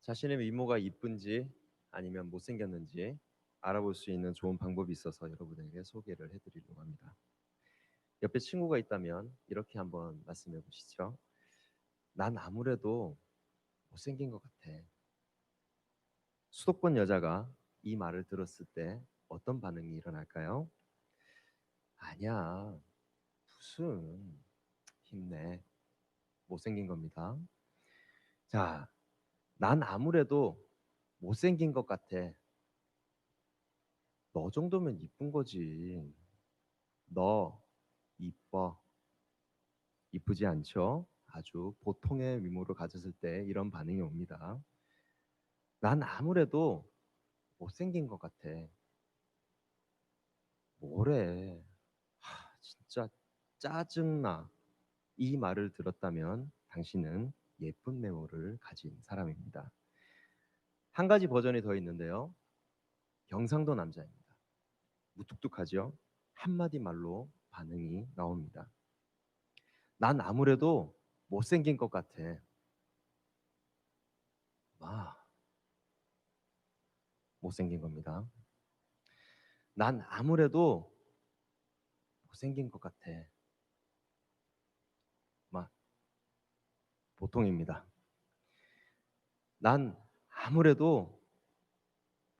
자신의 미모가 이쁜지 아니면 못생겼는지 알아볼 수 있는 좋은 방법이 있어서 여러분에게 소개를 해드리려고 합니다. 옆에 친구가 있다면 이렇게 한번 말씀해 보시죠. 난 아무래도 못생긴 것 같아. 수도권 여자가 이 말을 들었을 때 어떤 반응이 일어날까요? 아니야, 무슨 힘내. 못생긴 겁니다. 자, 난 아무래도 못생긴 것 같아. 너 정도면 이쁜 거지. 너 이뻐. 이쁘지 않죠? 아주 보통의 미모를 가졌을 때 이런 반응이 옵니다. 난 아무래도 못생긴 것 같아. 뭐래? 진짜 짜증나. 이 말을 들었다면 당신은 예쁜 외모를 가진 사람입니다. 한 가지 버전이 더 있는데요. 경상도 남자입니다. 무뚝뚝하죠? 한마디 말로 반응이 나옵니다. 난 아무래도 못생긴 것 같아. 와, 못생긴 겁니다. 난 아무래도 못생긴 것 같아. 막 보통입니다. 난 아무래도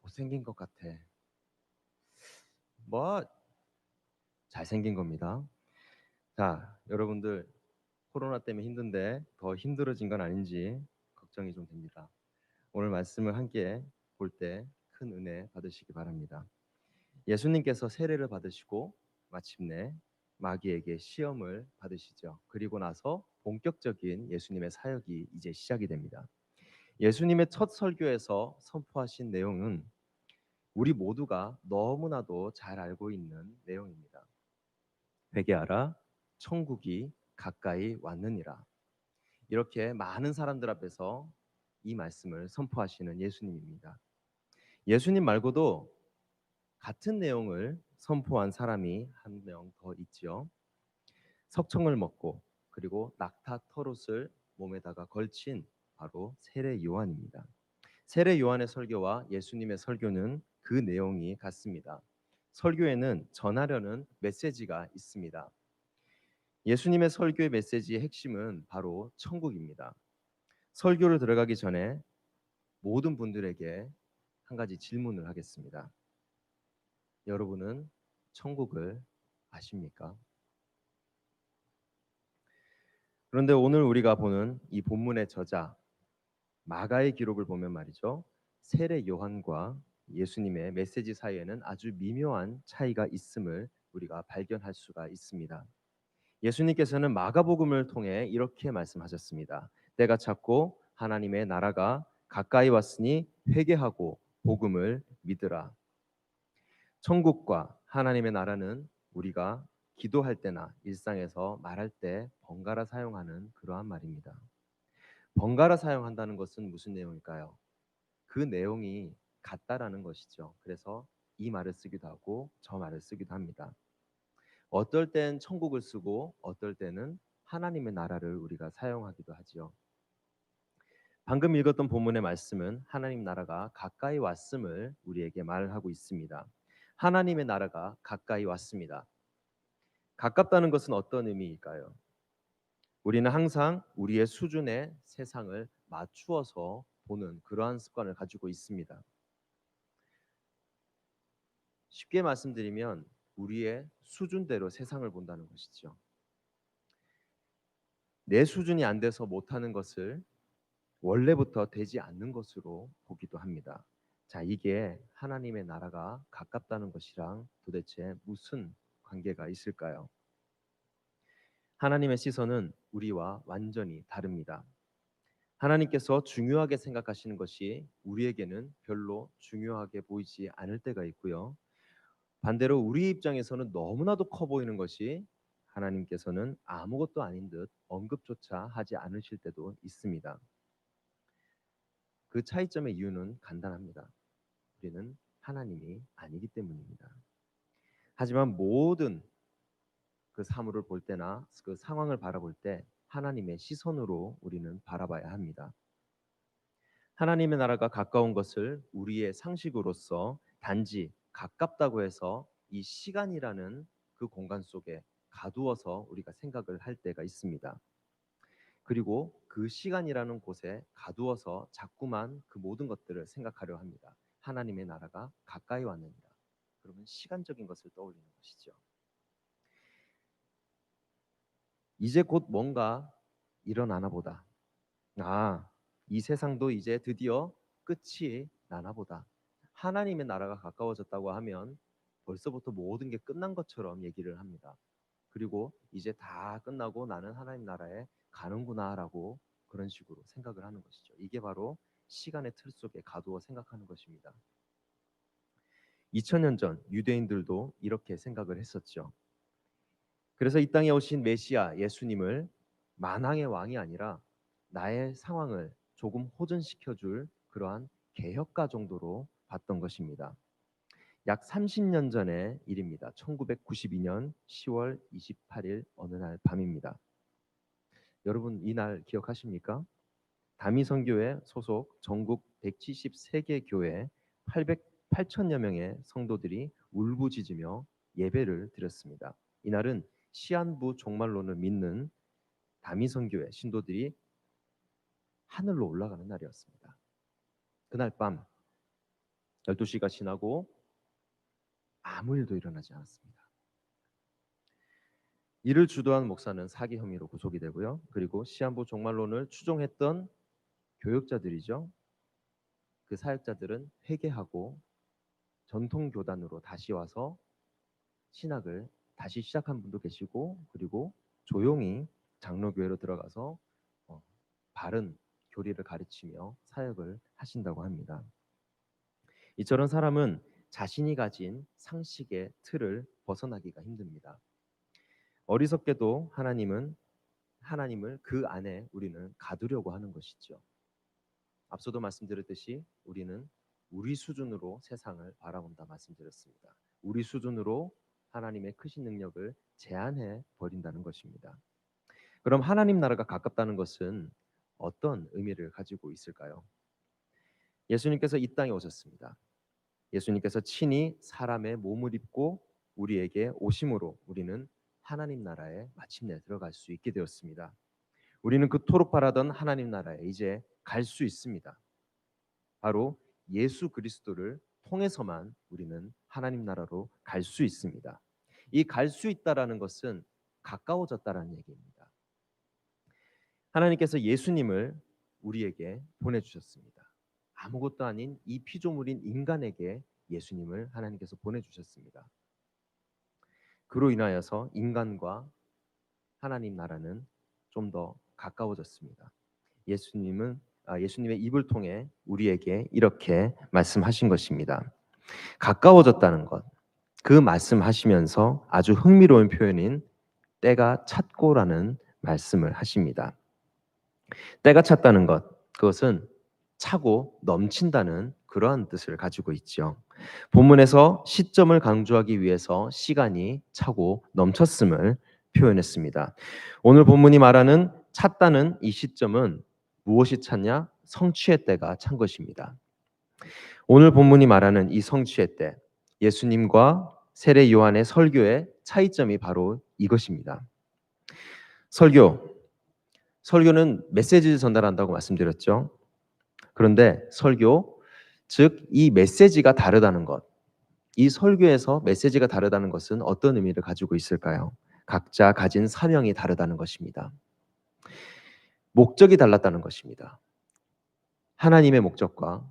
못생긴 것 같아. 뭐 잘생긴 겁니다. 자, 여러분들 코로나 때문에 힘든데 더 힘들어진 건 아닌지 걱정이 좀 됩니다. 오늘 말씀을 함께 볼 때 큰 은혜 받으시기 바랍니다. 예수님께서 세례를 받으시고 마침내 마귀에게 시험을 받으시죠. 그리고 나서 본격적인 예수님의 사역이 이제 시작이 됩니다. 예수님의 첫 설교에서 선포하신 내용은 우리 모두가 너무나도 잘 알고 있는 내용입니다. 회개하라, 천국이 가까이 왔느니라. 이렇게 많은 사람들 앞에서 이 말씀을 선포하시는 예수님입니다. 예수님 말고도 같은 내용을 선포한 사람이 한 명 더 있지요. 석청을 먹고 그리고 낙타 털옷을 몸에다가 걸친 바로 세례 요한입니다. 세례 요한의 설교와 예수님의 설교는 그 내용이 같습니다. 설교에는 전하려는 메시지가 있습니다. 예수님의 설교의 메시지의 핵심은 바로 천국입니다. 설교를 들어가기 전에 모든 분들에게 한 가지 질문을 하겠습니다. 여러분은 천국을 아십니까? 그런데 오늘 우리가 보는 이 본문의 저자 마가의 기록을 보면 말이죠. 세례 요한과 예수님의 메시지 사이에는 아주 미묘한 차이가 있음을 우리가 발견할 수가 있습니다. 예수님께서는 마가복음을 통해 이렇게 말씀하셨습니다. 때가 찼고 하나님의 나라가 가까이 왔으니 회개하고 복음을 믿으라. 천국과 하나님의 나라는 우리가 기도할 때나 일상에서 말할 때 번갈아 사용하는 그러한 말입니다. 번갈아 사용한다는 것은 무슨 내용일까요? 그 내용이 같다라는 것이죠. 그래서 이 말을 쓰기도 하고 저 말을 쓰기도 합니다. 어떨 땐 천국을 쓰고 어떨 때는 하나님의 나라를 우리가 사용하기도 하지요. 방금 읽었던 본문의 말씀은 하나님 나라가 가까이 왔음을 우리에게 말하고 있습니다. 하나님의 나라가 가까이 왔습니다. 가깝다는 것은 어떤 의미일까요? 우리는 항상 우리의 수준의 세상을 맞추어서 보는 그러한 습관을 가지고 있습니다. 쉽게 말씀드리면 우리의 수준대로 세상을 본다는 것이죠. 내 수준이 안 돼서 못하는 것을 원래부터 되지 않는 것으로 보기도 합니다. 자, 이게 하나님의 나라가 가깝다는 것이랑 도대체 무슨 관계가 있을까요? 하나님의 시선은 우리와 완전히 다릅니다. 하나님께서 중요하게 생각하시는 것이 우리에게는 별로 중요하게 보이지 않을 때가 있고요. 반대로 우리 입장에서는 너무나도 커 보이는 것이 하나님께서는 아무것도 아닌 듯 언급조차 하지 않으실 때도 있습니다. 그 차이점의 이유는 간단합니다. 우리는 하나님이 아니기 때문입니다. 하지만 모든 그 사물을 볼 때나 그 상황을 바라볼 때 하나님의 시선으로 우리는 바라봐야 합니다. 하나님의 나라가 가까운 것을 우리의 상식으로서 단지 가깝다고 해서 이 시간이라는 그 공간 속에 가두어서 우리가 생각을 할 때가 있습니다. 그리고 그 시간이라는 곳에 가두어서 자꾸만 그 모든 것들을 생각하려 합니다. 하나님의 나라가 가까이 왔느니라. 그러면 시간적인 것을 떠올리는 것이죠. 이제 곧 뭔가 일어나나 보다. 아, 이 세상도 이제 드디어 끝이 나나 보다. 하나님의 나라가 가까워졌다고 하면 벌써부터 모든 게 끝난 것처럼 얘기를 합니다. 그리고 이제 다 끝나고 나는 하나님 나라에 가는구나라고 그런 식으로 생각을 하는 것이죠. 이게 바로 시간의 틀 속에 가두어 생각하는 것입니다. 2000년 전 유대인들도 이렇게 생각을 했었죠. 그래서 이 땅에 오신 메시아 예수님을 만왕의 왕이 아니라 나의 상황을 조금 호전시켜줄 그러한 개혁가 정도로 봤던 것입니다. 약 30년 전의 일입니다. 1992년 10월 28일 어느 날 밤입니다. 여러분 이 날 기억하십니까? 다미선교회 소속 전국 173개 교회 800여 명의 성도들이 울부짖으며 예배를 드렸습니다. 이날은 시한부 종말론을 믿는 다미선교회 신도들이 하늘로 올라가는 날이었습니다. 그날 밤 12시가 지나고 아무 일도 일어나지 않았습니다. 이를 주도한 목사는 사기 혐의로 구속이 되고요. 그리고 시한부 종말론을 추종했던 교역자들이죠. 그 사역자들은 회개하고 전통 교단으로 다시 와서 신학을 다시 시작한 분도 계시고, 그리고 조용히 장로교회로 들어가서 바른 교리를 가르치며 사역을 하신다고 합니다. 이처럼 사람은 자신이 가진 상식의 틀을 벗어나기가 힘듭니다. 어리석게도 하나님을 그 안에 우리는 가두려고 하는 것이죠. 앞서도 말씀드렸듯이 우리는 우리 수준으로 세상을 바라본다 말씀드렸습니다. 우리 수준으로 하나님의 크신 능력을 제한해 버린다는 것입니다. 그럼 하나님 나라가 가깝다는 것은 어떤 의미를 가지고 있을까요? 예수님께서 이 땅에 오셨습니다. 예수님께서 친히 사람의 몸을 입고 우리에게 오심으로 우리는 하나님 나라에 마침내 들어갈 수 있게 되었습니다. 우리는 그토록 바라던 하나님 나라에 이제 갈 수 있습니다. 바로 예수 그리스도를 통해서만 우리는 하나님 나라로 갈 수 있습니다. 이 갈 수 있다라는 것은 가까워졌다라는 얘기입니다. 하나님께서 예수님을 우리에게 보내주셨습니다. 아무것도 아닌 이 피조물인 인간에게 예수님을 하나님께서 보내주셨습니다. 그로 인하여서 인간과 하나님 나라는 좀 더 가까워졌습니다. 예수님의 입을 통해 우리에게 이렇게 말씀하신 것입니다. 가까워졌다는 것, 그 말씀하시면서 아주 흥미로운 표현인 때가 찼고라는 말씀을 하십니다. 때가 찼다는 것, 그것은 차고 넘친다는 그러한 뜻을 가지고 있죠. 본문에서 시점을 강조하기 위해서 시간이 차고 넘쳤음을 표현했습니다. 오늘 본문이 말하는 찼다는 이 시점은 무엇이 찼냐? 성취의 때가 찬 것입니다. 오늘 본문이 말하는 이 성취의 때, 예수님과 세례 요한의 설교의 차이점이 바로 이것입니다. 설교는 메시지를 전달한다고 말씀드렸죠. 그런데 설교, 즉 이 메시지가 다르다는 것, 이 설교에서 메시지가 다르다는 것은 어떤 의미를 가지고 있을까요? 각자 가진 사명이 다르다는 것입니다. 목적이 달랐다는 것입니다. 하나님의 목적과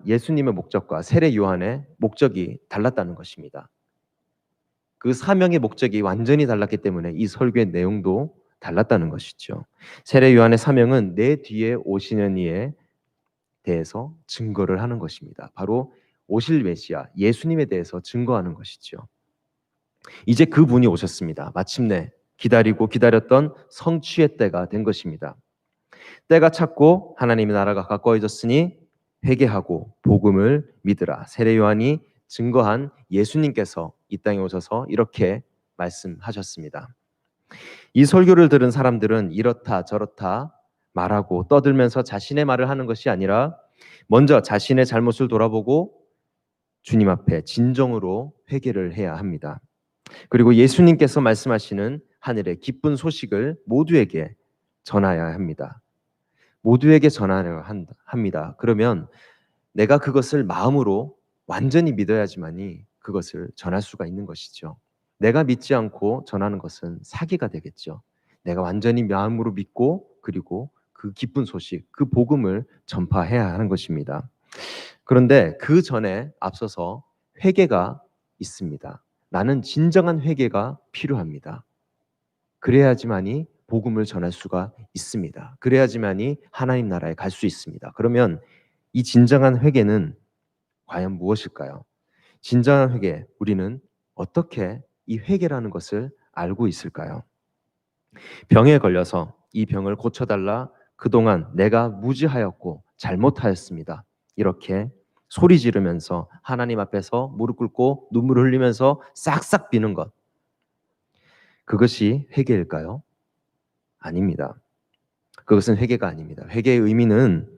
예수님의 목적과 세례 요한의 목적이 달랐다는 것입니다. 그 사명의 목적이 완전히 달랐기 때문에 이 설교의 내용도 달랐다는 것이죠. 세례 요한의 사명은 내 뒤에 오시는 이에 대해서 증거를 하는 것입니다. 바로 오실 메시아 예수님에 대해서 증거하는 것이죠. 이제 그분이 오셨습니다. 마침내 기다리고 기다렸던 성취의 때가 된 것입니다. 때가 찼고 하나님의 나라가 가까워졌으니 회개하고 복음을 믿으라. 세례 요한이 증거한 예수님께서 이 땅에 오셔서 이렇게 말씀하셨습니다. 이 설교를 들은 사람들은 이렇다 저렇다 말하고 떠들면서 자신의 말을 하는 것이 아니라 먼저 자신의 잘못을 돌아보고 주님 앞에 진정으로 회개를 해야 합니다. 그리고 예수님께서 말씀하시는 하늘의 기쁜 소식을 모두에게 전하여야 합니다. 모두에게 전하려 합니다. 그러면 내가 그것을 마음으로 완전히 믿어야지만이 그것을 전할 수가 있는 것이죠. 내가 믿지 않고 전하는 것은 사기가 되겠죠. 내가 완전히 마음으로 믿고 그리고 그 기쁜 소식, 그 복음을 전파해야 하는 것입니다. 그런데 그 전에 앞서서 회개가 있습니다. 나는 진정한 회개가 필요합니다. 그래야지만이 복음을 전할 수가 있습니다. 그래야지만이 하나님 나라에 갈 수 있습니다. 그러면 이 진정한 회개는 과연 무엇일까요? 진정한 회개, 우리는 어떻게 이 회개라는 것을 알고 있을까요? 병에 걸려서 이 병을 고쳐달라, 그동안 내가 무지하였고 잘못하였습니다, 이렇게 소리 지르면서 하나님 앞에서 무릎 꿇고 눈물을 흘리면서 싹싹 비는 것, 그것이 회개일까요? 아닙니다. 그것은 회개가 아닙니다. 회개의 의미는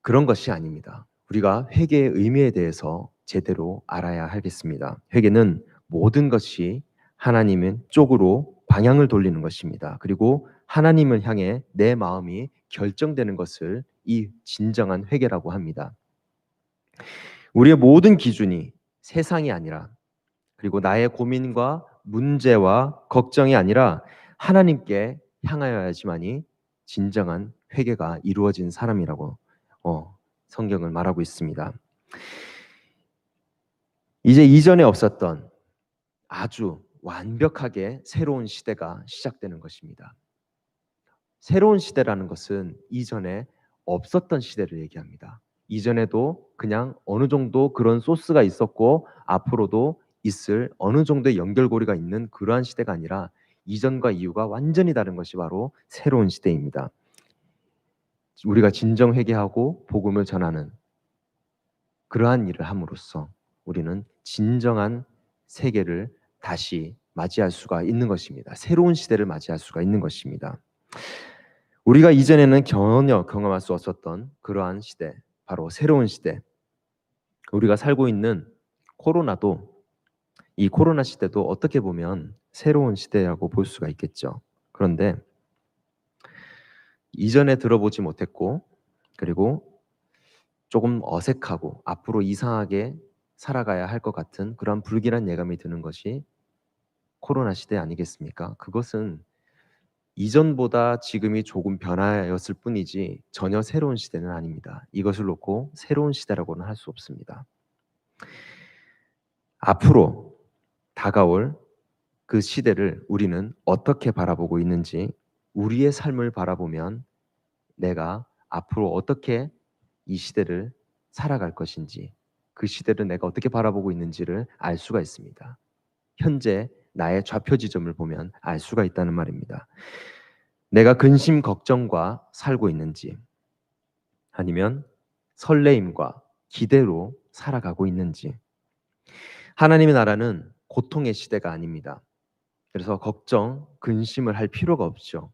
그런 것이 아닙니다. 우리가 회개의 의미에 대해서 제대로 알아야 하겠습니다. 회개는 모든 것이 하나님 쪽으로 방향을 돌리는 것입니다. 그리고 하나님을 향해 내 마음이 결정되는 것을 이 진정한 회개라고 합니다. 우리의 모든 기준이 세상이 아니라, 그리고 나의 고민과 문제와 걱정이 아니라 하나님께 향하여야지만이 진정한 회개가 이루어진 사람이라고 성경을 말하고 있습니다. 이제 이전에 없었던 아주 완벽하게 새로운 시대가 시작되는 것입니다. 새로운 시대라는 것은 이전에 없었던 시대를 얘기합니다. 이전에도 그냥 어느 정도 그런 소스가 있었고 앞으로도 있을 어느 정도의 연결고리가 있는 그러한 시대가 아니라 이전과 이후가 완전히 다른 것이 바로 새로운 시대입니다. 우리가 진정 회개하고 복음을 전하는 그러한 일을 함으로써 우리는 진정한 세계를 다시 맞이할 수가 있는 것입니다. 새로운 시대를 맞이할 수가 있는 것입니다. 우리가 이전에는 전혀 경험할 수 없었던 그러한 시대, 바로 새로운 시대, 우리가 살고 있는 코로나도, 이 코로나 시대도 어떻게 보면 새로운 시대라고 볼 수가 있겠죠. 그런데 이전에 들어보지 못했고 그리고 조금 어색하고 앞으로 이상하게 살아가야 할 것 같은 그런 불길한 예감이 드는 것이 코로나 시대 아니겠습니까? 그것은 이전보다 지금이 조금 변화였을 뿐이지 전혀 새로운 시대는 아닙니다. 이것을 놓고 새로운 시대라고는 할 수 없습니다. 앞으로 다가올 그 시대를 우리는 어떻게 바라보고 있는지, 우리의 삶을 바라보면 내가 앞으로 어떻게 이 시대를 살아갈 것인지, 그 시대를 내가 어떻게 바라보고 있는지를 알 수가 있습니다. 현재 나의 좌표 지점을 보면 알 수가 있다는 말입니다. 내가 근심 걱정과 살고 있는지, 아니면 설레임과 기대로 살아가고 있는지. 하나님의 나라는 고통의 시대가 아닙니다. 그래서 걱정, 근심을 할 필요가 없죠.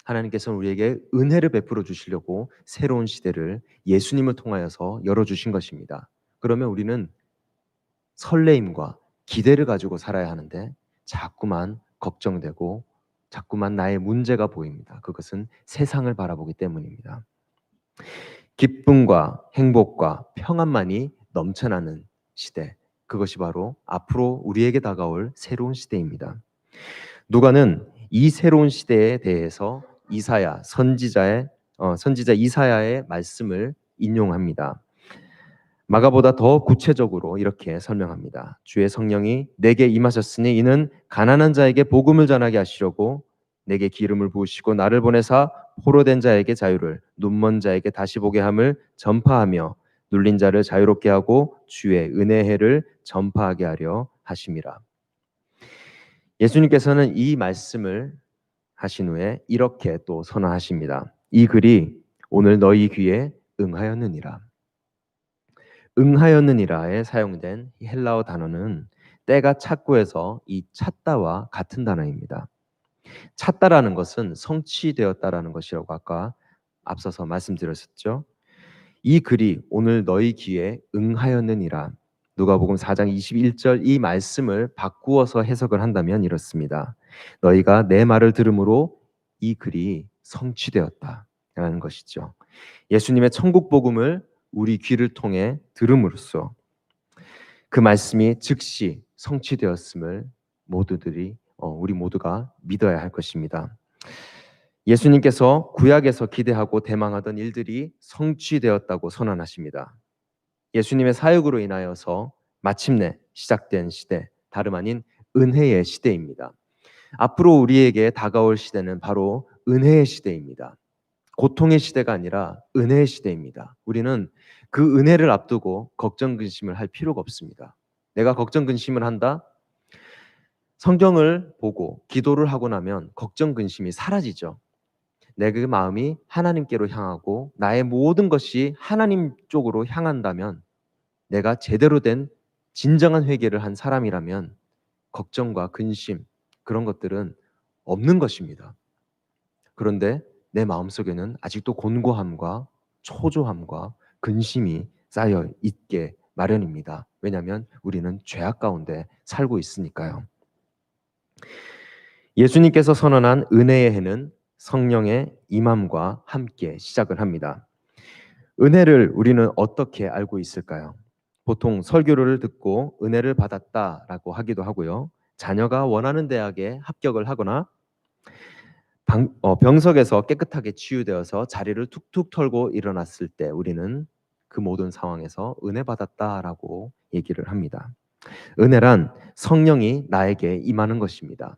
하나님께서는 우리에게 은혜를 베풀어 주시려고 새로운 시대를 예수님을 통하여서 열어주신 것입니다. 그러면 우리는 설레임과 기대를 가지고 살아야 하는데 자꾸만 걱정되고 자꾸만 나의 문제가 보입니다. 그것은 세상을 바라보기 때문입니다. 기쁨과 행복과 평안만이 넘쳐나는 시대, 그것이 바로 앞으로 우리에게 다가올 새로운 시대입니다. 누가는 이 새로운 시대에 대해서 선지자 이사야의 말씀을 인용합니다. 마가보다 더 구체적으로 이렇게 설명합니다. 주의 성령이 내게 임하셨으니 이는 가난한 자에게 복음을 전하게 하시려고 내게 기름을 부으시고 나를 보내사 포로된 자에게 자유를, 눈먼 자에게 다시 보게 함을 전파하며 눌린 자를 자유롭게 하고 주의 은혜의 해를 전파하게 하려 하심이라. 예수님께서는 이 말씀을 하신 후에 이렇게 또 선언하십니다. 이 글이 오늘 너희 귀에 응하였느니라. 응하였느니라에 사용된 헬라어 단어는 때가 찼고에서 이 찼다와 같은 단어입니다. 찾다라는 것은 성취되었다라는 것이라고 아까 앞서서 말씀드렸었죠. 이 글이 오늘 너희 귀에 응하였느니라. 누가복음 4장 21절 이 말씀을 바꾸어서 해석을 한다면 이렇습니다. 너희가 내 말을 들음으로 이 글이 성취되었다라는 것이죠. 예수님의 천국 복음을 우리 귀를 통해 들음으로써 그 말씀이 즉시 성취되었음을 우리 모두가 믿어야 할 것입니다. 예수님께서 구약에서 기대하고 대망하던 일들이 성취되었다고 선언하십니다. 예수님의 사역으로 인하여서 마침내 시작된 시대, 다름 아닌 은혜의 시대입니다. 앞으로 우리에게 다가올 시대는 바로 은혜의 시대입니다. 고통의 시대가 아니라 은혜의 시대입니다. 우리는 그 은혜를 앞두고 걱정 근심을 할 필요가 없습니다. 내가 걱정 근심을 한다? 성경을 보고 기도를 하고 나면 걱정 근심이 사라지죠. 내 그 마음이 하나님께로 향하고 나의 모든 것이 하나님 쪽으로 향한다면, 내가 제대로 된 진정한 회개를 한 사람이라면 걱정과 근심 그런 것들은 없는 것입니다. 그런데 내 마음속에는 아직도 곤고함과 초조함과 근심이 쌓여 있게 마련입니다. 왜냐하면 우리는 죄악 가운데 살고 있으니까요. 예수님께서 선언한 은혜의 해는 성령의 임함과 함께 시작을 합니다. 은혜를 우리는 어떻게 알고 있을까요? 보통 설교를 듣고 은혜를 받았다라고 하기도 하고요. 자녀가 원하는 대학에 합격을 하거나 병석에서 깨끗하게 치유되어서 자리를 툭툭 털고 일어났을 때 우리는 그 모든 상황에서 은혜 받았다라고 얘기를 합니다. 은혜란 성령이 나에게 임하는 것입니다.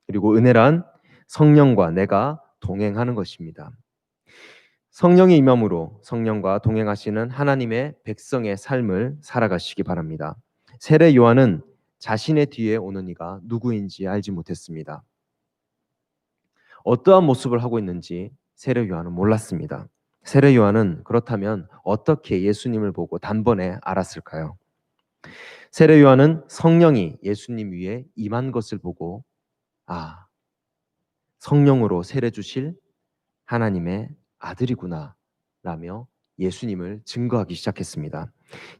그리고 은혜란 성령과 내가 동행하는 것입니다. 성령의 임함으로 성령과 동행하시는 하나님의 백성의 삶을 살아가시기 바랍니다. 세례 요한은 자신의 뒤에 오는 이가 누구인지 알지 못했습니다. 어떠한 모습을 하고 있는지 세례 요한은 몰랐습니다. 세례 요한은 그렇다면 어떻게 예수님을 보고 단번에 알았을까요? 세례 요한은 성령이 예수님 위에 임한 것을 보고 성령으로 세례 주실 하나님의 아들이구나 라며 예수님을 증거하기 시작했습니다.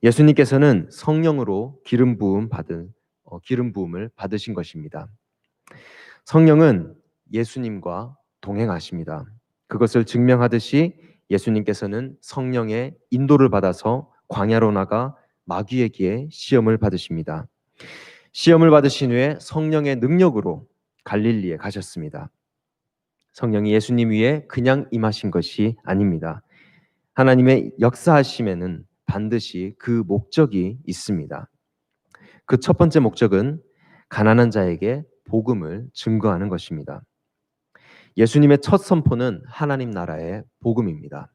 예수님께서는 성령으로 기름 부음을 받으신 것입니다. 성령은 예수님과 동행하십니다. 그것을 증명하듯이 예수님께서는 성령의 인도를 받아서 광야로 나가 마귀에게 시험을 받으십니다. 시험을 받으신 후에 성령의 능력으로 갈릴리에 가셨습니다. 성령이 예수님 위에 그냥 임하신 것이 아닙니다. 하나님의 역사하심에는 반드시 그 목적이 있습니다. 그 첫 번째 목적은 가난한 자에게 복음을 증거하는 것입니다. 예수님의 첫 선포는 하나님 나라의 복음입니다.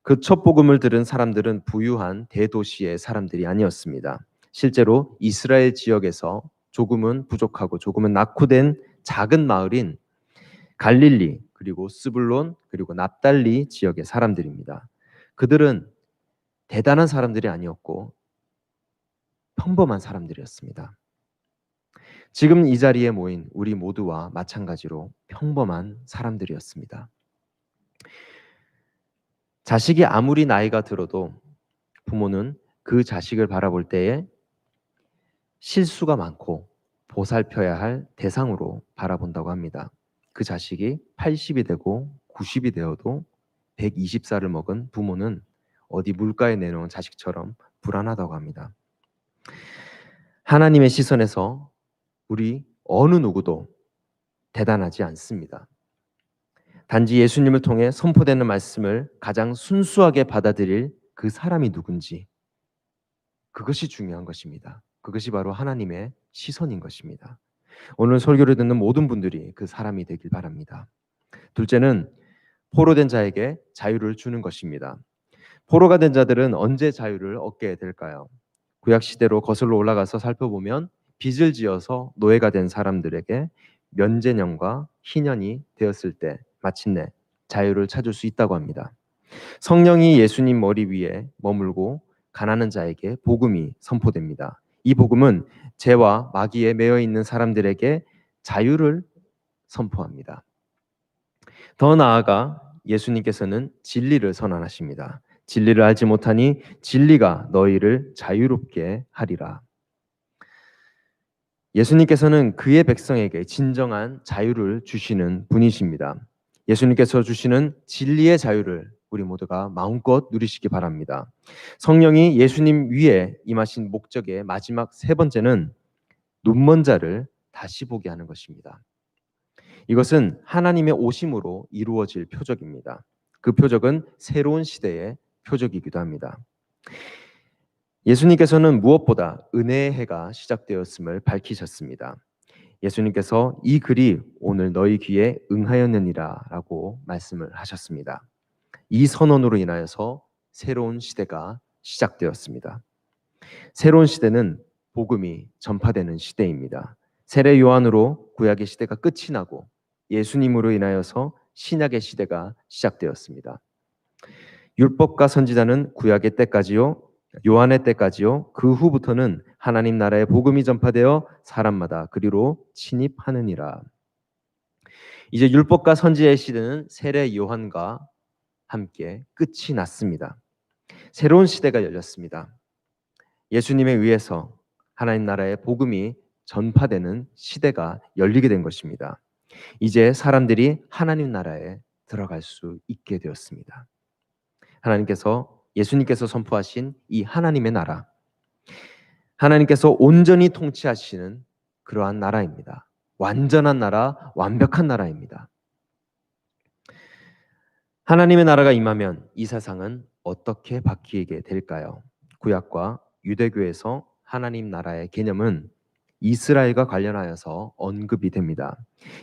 그 첫 복음을 들은 사람들은 부유한 대도시의 사람들이 아니었습니다. 실제로 이스라엘 지역에서 조금은 부족하고 조금은 낙후된 작은 마을인 갈릴리, 그리고 스불론, 그리고 납달리 지역의 사람들입니다. 그들은 대단한 사람들이 아니었고 평범한 사람들이었습니다. 지금 이 자리에 모인 우리 모두와 마찬가지로 평범한 사람들이었습니다. 자식이 아무리 나이가 들어도 부모는 그 자식을 바라볼 때에 실수가 많고 보살펴야 할 대상으로 바라본다고 합니다. 그 자식이 80이 되고 90이 되어도 120살을 먹은 부모는 어디 물가에 내놓은 자식처럼 불안하다고 합니다. 하나님의 시선에서 우리 어느 누구도 대단하지 않습니다. 단지 예수님을 통해 선포되는 말씀을 가장 순수하게 받아들일 그 사람이 누군지, 그것이 중요한 것입니다. 그것이 바로 하나님의 시선인 것입니다. 오늘 설교를 듣는 모든 분들이 그 사람이 되길 바랍니다. 둘째는 포로된 자에게 자유를 주는 것입니다. 포로가 된 자들은 언제 자유를 얻게 될까요? 구약 시대로 거슬러 올라가서 살펴보면 빚을 지어서 노예가 된 사람들에게 면제년과 희년이 되었을 때 마침내 자유를 찾을 수 있다고 합니다. 성령이 예수님 머리 위에 머물고 가난한 자에게 복음이 선포됩니다. 이 복음은 죄와 마귀에 매여 있는 사람들에게 자유를 선포합니다. 더 나아가 예수님께서는 진리를 선언하십니다. 진리를 알지 못하니 진리가 너희를 자유롭게 하리라. 예수님께서는 그의 백성에게 진정한 자유를 주시는 분이십니다. 예수님께서 주시는 진리의 자유를 우리 모두가 마음껏 누리시기 바랍니다. 성령이 예수님 위에 임하신 목적의 마지막 세 번째는 눈먼 자를 다시 보게 하는 것입니다. 이것은 하나님의 오심으로 이루어질 표적입니다. 그 표적은 새로운 시대의 표적이기도 합니다. 예수님께서는 무엇보다 은혜의 해가 시작되었음을 밝히셨습니다. 예수님께서 이 글이 오늘 너희 귀에 응하였느니라 라고 말씀을 하셨습니다. 이 선언으로 인하여서 새로운 시대가 시작되었습니다. 새로운 시대는 복음이 전파되는 시대입니다. 세례 요한으로 구약의 시대가 끝이 나고 예수님으로 인하여서 신약의 시대가 시작되었습니다. 율법과 선지자는 구약의 때까지요, 요한의 때까지요, 그 후부터는 하나님 나라의 복음이 전파되어 사람마다 그리로 침입하느니라. 이제 율법과 선지자의 시대는 세례 요한과 함께 끝이 났습니다. 새로운 시대가 열렸습니다. 예수님에 의해서 하나님 나라의 복음이 전파되는 시대가 열리게 된 것입니다. 이제 사람들이 하나님 나라에 들어갈 수 있게 되었습니다. 예수님께서 선포하신 이 하나님의 나라, 하나님께서 온전히 통치하시는 그러한 나라입니다. 완전한 나라, 완벽한 나라입니다. 하나님의 나라가 임하면 이 세상은 어떻게 바뀌게 될까요? 구약과 유대교에서 하나님 나라의 개념은 이스라엘과 관련하여서 언급이 됩니다.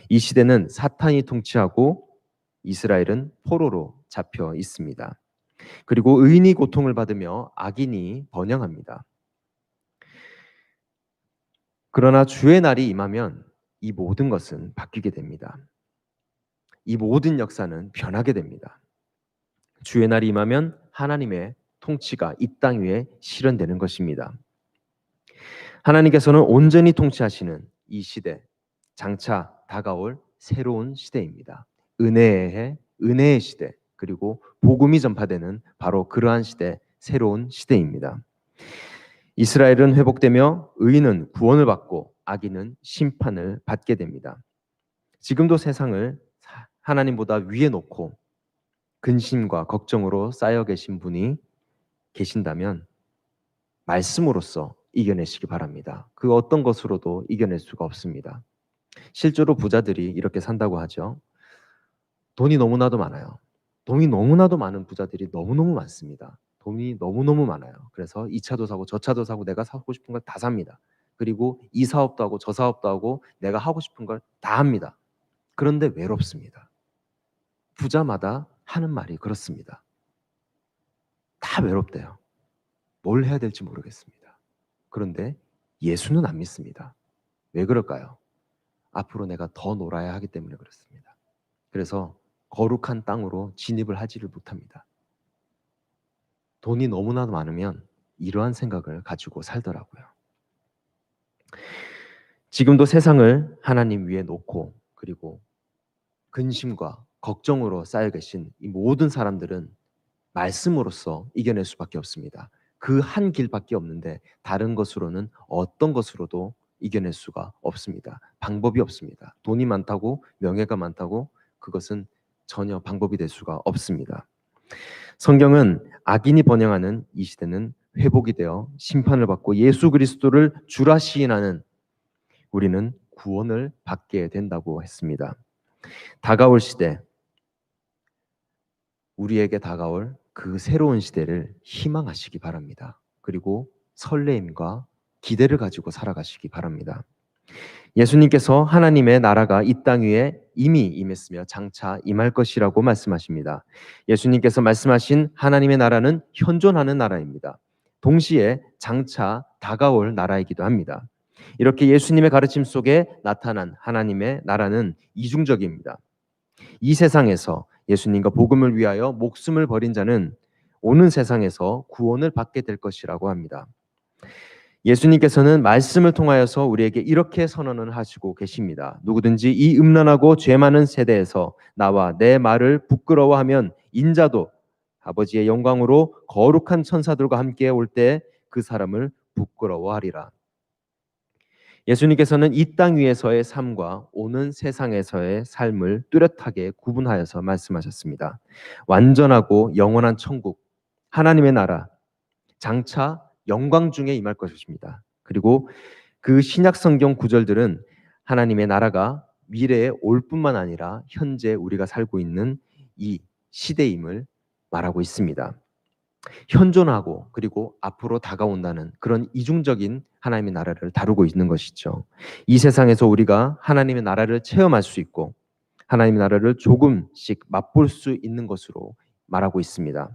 이 시대는 사탄이 통치하고 이스라엘은 포로로 잡혀 있습니다. 그리고 의인이 고통을 받으며 악인이 번영합니다. 그러나 주의 날이 임하면 이 모든 것은 바뀌게 됩니다. 이 모든 역사는 변하게 됩니다. 주의 날이 임하면 하나님의 통치가 이 땅 위에 실현되는 것입니다. 하나님께서는 온전히 통치하시는 이 시대, 장차 다가올 새로운 시대입니다. 은혜의 시대, 그리고 복음이 전파되는 바로 그러한 시대, 새로운 시대입니다. 이스라엘은 회복되며 의인은 구원을 받고 악인은 심판을 받게 됩니다. 지금도 세상을 하나님보다 위에 놓고 근심과 걱정으로 쌓여 계신 분이 계신다면 말씀으로써 이겨내시기 바랍니다. 그 어떤 것으로도 이겨낼 수가 없습니다. 실제로 부자들이 이렇게 산다고 하죠. 돈이 너무나도 많아요. 돈이 너무나도 많은 부자들이 너무너무 많습니다. 돈이 너무너무 많아요. 그래서 이 차도 사고 저 차도 사고 내가 사고 싶은 걸 다 삽니다. 그리고 이 사업도 하고 저 사업도 하고 내가 하고 싶은 걸 다 합니다. 그런데 외롭습니다. 부자마다 하는 말이 그렇습니다. 다 외롭대요. 뭘 해야 될지 모르겠습니다. 그런데 예수는 안 믿습니다. 왜 그럴까요? 앞으로 내가 더 놀아야 하기 때문에 그렇습니다. 그래서 거룩한 땅으로 진입을 하지를 못합니다. 돈이 너무나도 많으면 이러한 생각을 가지고 살더라고요. 지금도 세상을 하나님 위에 놓고 그리고 근심과 걱정으로 쌓여 계신 이 모든 사람들은 말씀으로써 이겨낼 수밖에 없습니다. 그 한 길밖에 없는데 다른 것으로는 어떤 것으로도 이겨낼 수가 없습니다. 방법이 없습니다. 돈이 많다고 명예가 많다고 그것은 전혀 방법이 될 수가 없습니다. 성경은 악인이 번영하는 이 시대는 회복이 되어 심판을 받고 예수 그리스도를 주라 시인하는 우리는 구원을 받게 된다고 했습니다. 다가올 시대, 우리에게 다가올 그 새로운 시대를 희망하시기 바랍니다. 그리고 설레임과 기대를 가지고 살아가시기 바랍니다. 예수님께서 하나님의 나라가 이 땅 위에 이미 임했으며 장차 임할 것이라고 말씀하십니다. 예수님께서 말씀하신 하나님의 나라는 현존하는 나라입니다. 동시에 장차 다가올 나라이기도 합니다. 이렇게 예수님의 가르침 속에 나타난 하나님의 나라는 이중적입니다. 이 세상에서 예수님과 복음을 위하여 목숨을 버린 자는 오는 세상에서 구원을 받게 될 것이라고 합니다. 예수님께서는 말씀을 통하여서 우리에게 이렇게 선언을 하시고 계십니다. 누구든지 이 음란하고 죄 많은 세대에서 나와 내 말을 부끄러워하면 인자도 아버지의 영광으로 거룩한 천사들과 함께 올 때 그 사람을 부끄러워하리라. 예수님께서는 이 땅 위에서의 삶과 오는 세상에서의 삶을 뚜렷하게 구분하여서 말씀하셨습니다. 완전하고 영원한 천국, 하나님의 나라, 장차 영광 중에 임할 것입니다. 그리고 그 신약 성경 구절들은 하나님의 나라가 미래에 올 뿐만 아니라 현재 우리가 살고 있는 이 시대임을 말하고 있습니다. 현존하고 그리고 앞으로 다가온다는 그런 이중적인 하나님의 나라를 다루고 있는 것이죠. 이 세상에서 우리가 하나님의 나라를 체험할 수 있고 하나님의 나라를 조금씩 맛볼 수 있는 것으로 말하고 있습니다.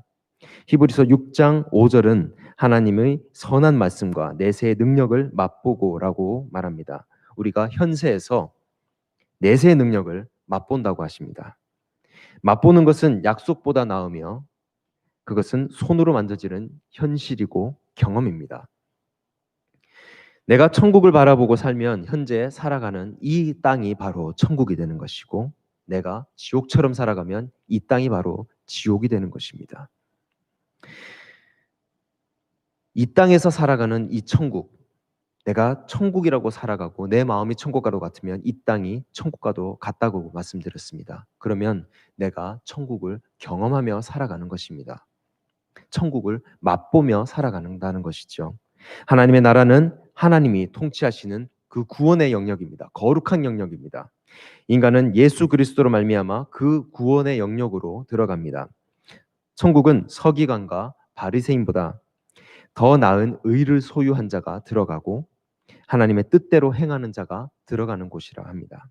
히브리서 6장 5절은 하나님의 선한 말씀과 내세의 능력을 맛보고라고 말합니다. 우리가 현세에서 내세의 능력을 맛본다고 하십니다. 맛보는 것은 약속보다 나으며 그것은 손으로 만져지는 현실이고 경험입니다. 내가 천국을 바라보고 살면 현재 살아가는 이 땅이 바로 천국이 되는 것이고 내가 지옥처럼 살아가면 이 땅이 바로 지옥이 되는 것입니다. 이 땅에서 살아가는 이 천국, 내가 천국이라고 살아가고 내 마음이 천국과도 같으면 이 땅이 천국과도 같다고 말씀드렸습니다. 그러면 내가 천국을 경험하며 살아가는 것입니다. 천국을 맛보며 살아가는다는 것이죠. 하나님의 나라는 하나님이 통치하시는 그 구원의 영역입니다. 거룩한 영역입니다. 인간은 예수 그리스도로 말미암아 그 구원의 영역으로 들어갑니다. 천국은 서기관과 바리새인보다 더 나은 의를 소유한 자가 들어가고 하나님의 뜻대로 행하는 자가 들어가는 곳이라 합니다.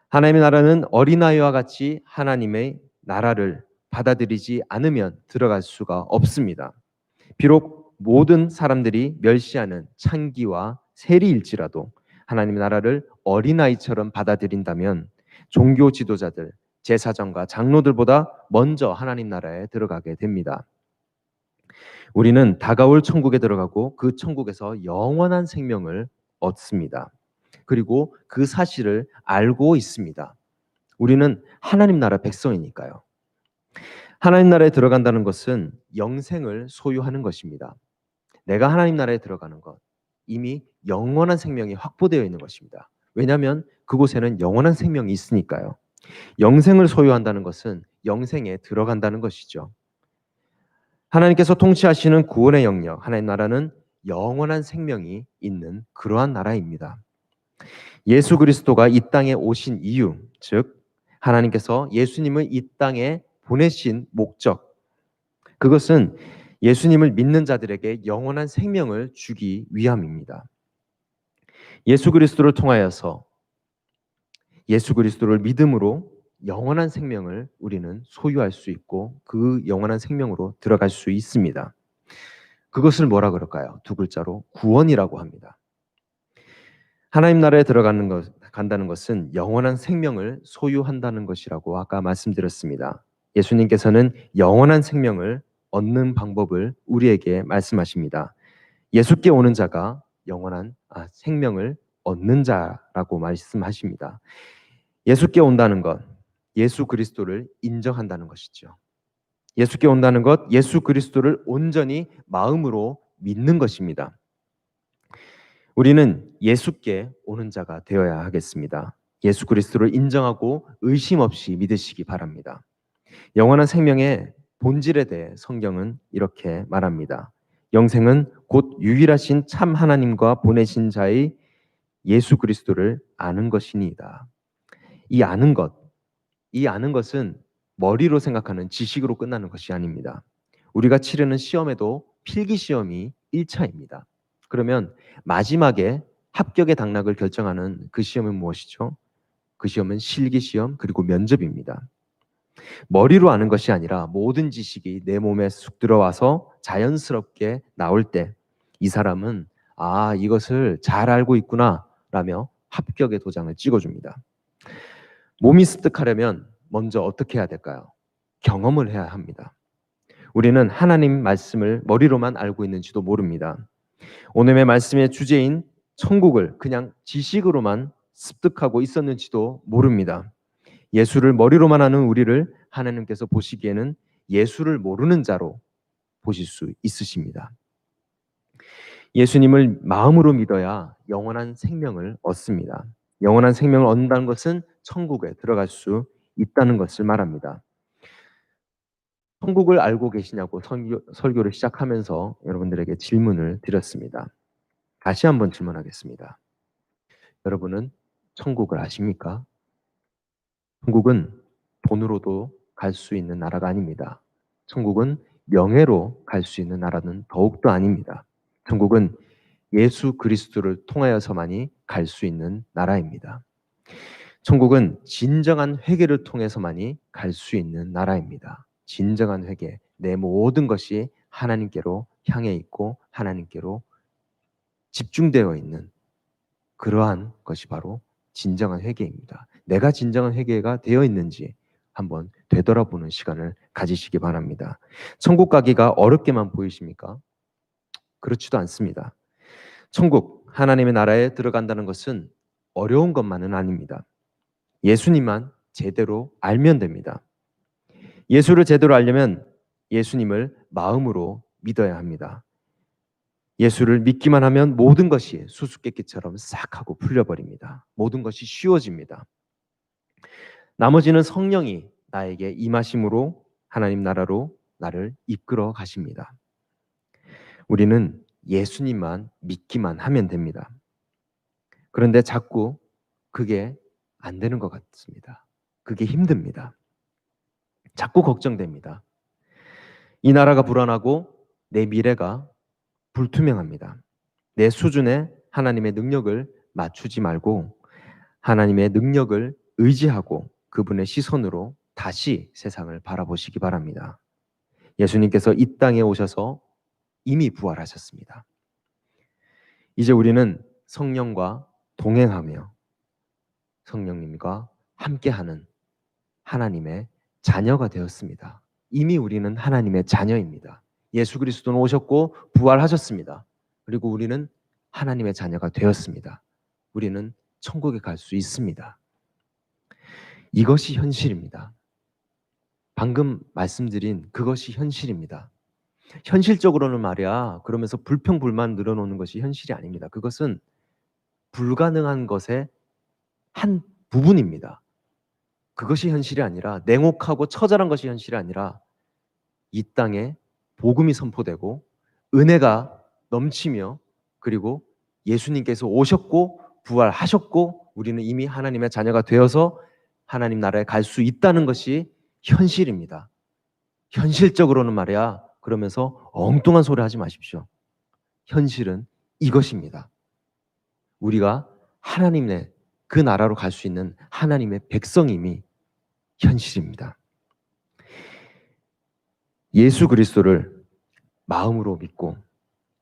하나님의 나라는 어린아이와 같이 하나님의 나라를 받아들이지 않으면 들어갈 수가 없습니다. 비록 모든 사람들이 멸시하는 창기와 세리일지라도 하나님의 나라를 어린아이처럼 받아들인다면 종교 지도자들, 제사장과 장로들보다 먼저 하나님 나라에 들어가게 됩니다. 우리는 다가올 천국에 들어가고 그 천국에서 영원한 생명을 얻습니다. 그리고 그 사실을 알고 있습니다. 우리는 하나님 나라 백성이니까요. 하나님 나라에 들어간다는 것은 영생을 소유하는 것입니다. 내가 하나님 나라에 들어가는 것, 이미 영원한 생명이 확보되어 있는 것입니다. 왜냐하면 그곳에는 영원한 생명이 있으니까요. 영생을 소유한다는 것은 영생에 들어간다는 것이죠. 하나님께서 통치하시는 구원의 영역, 하나님 나라는 영원한 생명이 있는 그러한 나라입니다. 예수 그리스도가 이 땅에 오신 이유, 즉 하나님께서 예수님을 이 땅에 보내신 목적, 그것은 예수님을 믿는 자들에게 영원한 생명을 주기 위함입니다. 예수 그리스도를 통하여서 예수 그리스도를 믿음으로 영원한 생명을 우리는 소유할 수 있고 그 영원한 생명으로 들어갈 수 있습니다. 그것을 뭐라 그럴까요? 두 글자로 구원이라고 합니다. 하나님 나라에 간다는 것은 영원한 생명을 소유한다는 것이라고 아까 말씀드렸습니다. 예수님께서는 영원한 생명을 얻는 방법을 우리에게 말씀하십니다. 예수께 오는 자가 영원한 생명을 얻는 자라고 말씀하십니다. 예수께 온다는 것, 예수 그리스도를 인정한다는 것이죠. 예수께 온다는 것, 예수 그리스도를 온전히 마음으로 믿는 것입니다. 우리는 예수께 오는 자가 되어야 하겠습니다. 예수 그리스도를 인정하고 의심 없이 믿으시기 바랍니다. 영원한 생명의 본질에 대해 성경은 이렇게 말합니다. 영생은 곧 유일하신 참 하나님과 보내신 자의 예수 그리스도를 아는 것이니이다. 이 아는 것은 머리로 생각하는 지식으로 끝나는 것이 아닙니다. 우리가 치르는 시험에도 필기 시험이 1차입니다. 그러면 마지막에 합격의 당락을 결정하는 그 시험은 무엇이죠? 그 시험은 실기 시험 그리고 면접입니다. 머리로 아는 것이 아니라 모든 지식이 내 몸에 쑥 들어와서 자연스럽게 나올 때 이 사람은 이것을 잘 알고 있구나 라며 합격의 도장을 찍어줍니다. 몸이 습득하려면 먼저 어떻게 해야 될까요? 경험을 해야 합니다. 우리는 하나님 말씀을 머리로만 알고 있는지도 모릅니다. 오늘의 말씀의 주제인 천국을 그냥 지식으로만 습득하고 있었는지도 모릅니다. 예수를 머리로만 아는 우리를 하나님께서 보시기에는 예수를 모르는 자로 보실 수 있으십니다. 예수님을 마음으로 믿어야 영원한 생명을 얻습니다. 영원한 생명을 얻는다는 것은 천국에 들어갈 수 있다는 것을 말합니다. 천국을 알고 계시냐고 설교를 시작하면서 여러분들에게 질문을 드렸습니다. 다시 한번 질문하겠습니다. 여러분은 천국을 아십니까? 천국은 돈으로도 갈 수 있는 나라가 아닙니다. 천국은 명예로 갈 수 있는 나라는 더욱더 아닙니다. 천국은 예수 그리스도를 통하여서만이 갈 수 있는 나라입니다. 천국은 진정한 회개를 통해서만이 갈 수 있는 나라입니다. 진정한 회개, 내 모든 것이 하나님께로 향해 있고 하나님께로 집중되어 있는 그러한 것이 바로 진정한 회개입니다. 내가 진정한 회개가 되어 있는지 한번 되돌아보는 시간을 가지시기 바랍니다. 천국 가기가 어렵게만 보이십니까? 그렇지도 않습니다. 천국, 하나님의 나라에 들어간다는 것은 어려운 것만은 아닙니다. 예수님만 제대로 알면 됩니다. 예수를 제대로 알려면 예수님을 마음으로 믿어야 합니다. 예수를 믿기만 하면 모든 것이 수수께끼처럼 싹 하고 풀려버립니다. 모든 것이 쉬워집니다. 나머지는 성령이 나에게 임하심으로 하나님 나라로 나를 이끌어 가십니다. 우리는 예수님만 믿기만 하면 됩니다. 그런데 자꾸 그게 안 되는 것 같습니다. 그게 힘듭니다. 자꾸 걱정됩니다. 이 나라가 불안하고 내 미래가 불투명합니다. 내 수준에 하나님의 능력을 맞추지 말고 하나님의 능력을 의지하고 그분의 시선으로 다시 세상을 바라보시기 바랍니다. 예수님께서 이 땅에 오셔서 이미 부활하셨습니다. 이제 우리는 성령과 동행하며 성령님과 함께하는 하나님의 자녀가 되었습니다. 이미 우리는 하나님의 자녀입니다. 예수 그리스도는 오셨고 부활하셨습니다. 그리고 우리는 하나님의 자녀가 되었습니다. 우리는 천국에 갈 수 있습니다. 이것이 현실입니다. 방금 말씀드린 그것이 현실입니다. 현실적으로는 말이야, 그러면서 불평불만 늘어놓는 것이 현실이 아닙니다. 그것은 불가능한 것의 한 부분입니다. 그것이 현실이 아니라, 냉혹하고 처절한 것이 현실이 아니라 이 땅에 복음이 선포되고 은혜가 넘치며 그리고 예수님께서 오셨고 부활하셨고 우리는 이미 하나님의 자녀가 되어서 하나님 나라에 갈 수 있다는 것이 현실입니다. 현실적으로는 말이야, 그러면서 엉뚱한 소리 하지 마십시오. 현실은 이것입니다. 우리가 하나님의 그 나라로 갈 수 있는 하나님의 백성임이 현실입니다. 예수 그리스도를 마음으로 믿고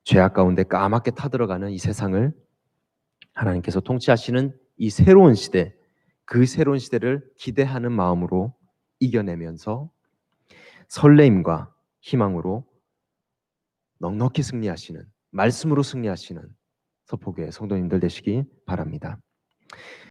죄악 가운데 까맣게 타들어가는 이 세상을 하나님께서 통치하시는 이 새로운 시대, 그 새로운 시대를 기대하는 마음으로 이겨내면서 설레임과 희망으로 넉넉히 승리하시는, 말씀으로 승리하시는 서포교회 성도님들 되시기 바랍니다.